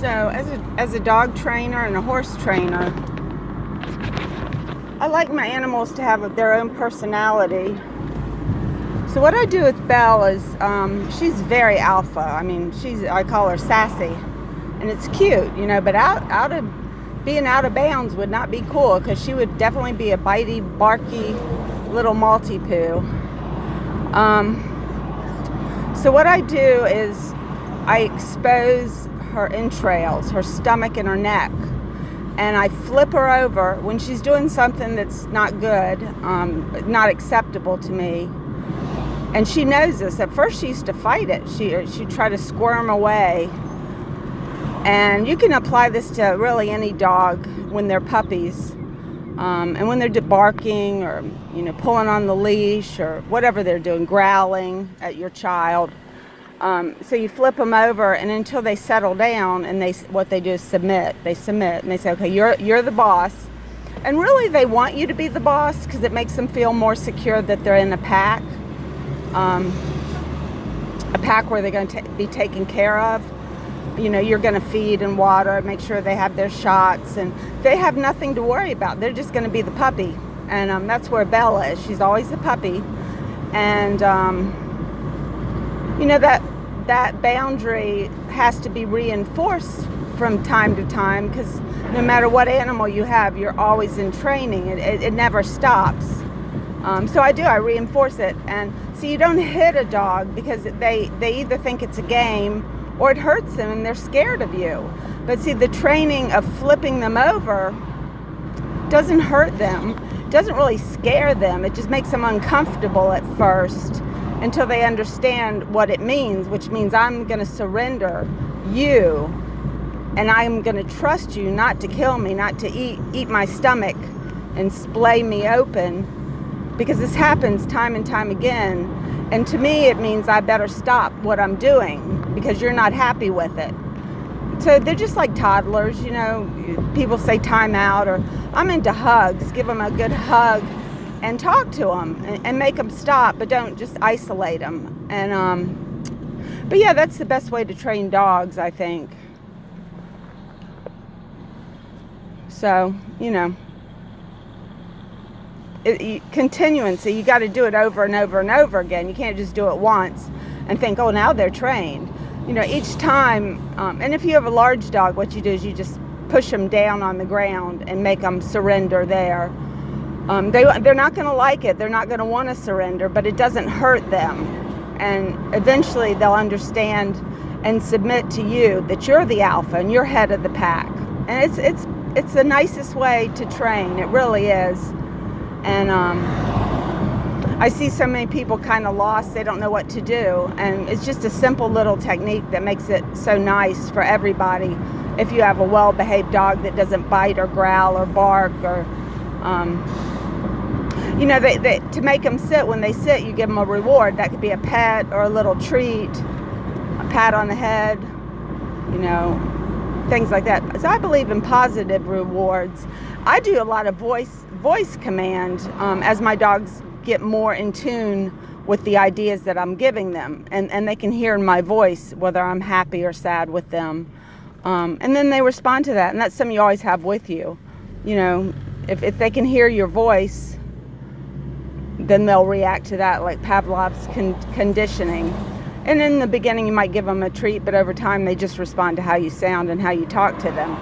So as a dog trainer and a horse trainer, I like my animals to have their own personality. So what I do with Belle is she's very alpha. I mean, I call her sassy, and it's cute, but being out of bounds would not be cool, because she would definitely be a bitey, barky little Maltipoo. So what I do is I expose her entrails, her stomach and her neck, and I flip her over when she's doing something that's not good, not acceptable to me. And she knows this. At first she used to fight it. She'd try to squirm away. And you can apply this to really any dog when they're puppies. And when they're barking or, pulling on the leash or whatever they're doing, growling at your child. So you flip them over, and until they settle down, and what they do is submit. They submit, and they say, okay, you're the boss. And really they want you to be the boss, because it makes them feel more secure that they're in a pack. A pack where they're going to be taken care of. You're going to feed and water, make sure they have their shots, and they have nothing to worry about. They're just going to be the puppy. And that's where Belle is. She's always the puppy. And, that boundary has to be reinforced from time to time, because no matter what animal you have, you're always in training. It never stops. So I reinforce it. And so you don't hit a dog, because they either think it's a game or it hurts them and they're scared of you. But see, the training of flipping them over doesn't hurt them, doesn't really scare them. It just makes them uncomfortable at first until they understand what it means, which means I'm going to surrender you, and I'm going to trust you not to kill me, not to eat my stomach and splay me open, because this happens time and time again. And to me, it means I better stop what I'm doing because you're not happy with it. So they're just like toddlers, people say time out, or I'm into hugs. Give them a good hug and talk to them and make them stop, but don't just isolate them. And but yeah, that's the best way to train dogs, I think. So, continuancy, you got to do it over and over and over again. You can't just do it once and think, oh, now they're trained. Each time, and if you have a large dog, what you do is you just push them down on the ground and make them surrender there. They're not going to like it. They're not going to want to surrender, but it doesn't hurt them. And eventually they'll understand and submit to you that you're the alpha and you're head of the pack. And it's the nicest way to train. It really is. And I see so many people kind of lost. They don't know what to do. And it's just a simple little technique that makes it so nice for everybody. If you have a well-behaved dog that doesn't bite or growl or bark, or to make them sit, when they sit, you give them a reward. That could be a pet or a little treat, a pat on the head, things like that. So I believe in positive rewards. I do a lot of voice command as my dogs get more in tune with the ideas that I'm giving them, and they can hear in my voice whether I'm happy or sad with them, and then they respond to that. And that's something you always have with you. If they can hear your voice, then they'll react to that, like Pavlov's conditioning. And in the beginning you might give them a treat, but over time they just respond to how you sound and how you talk to them.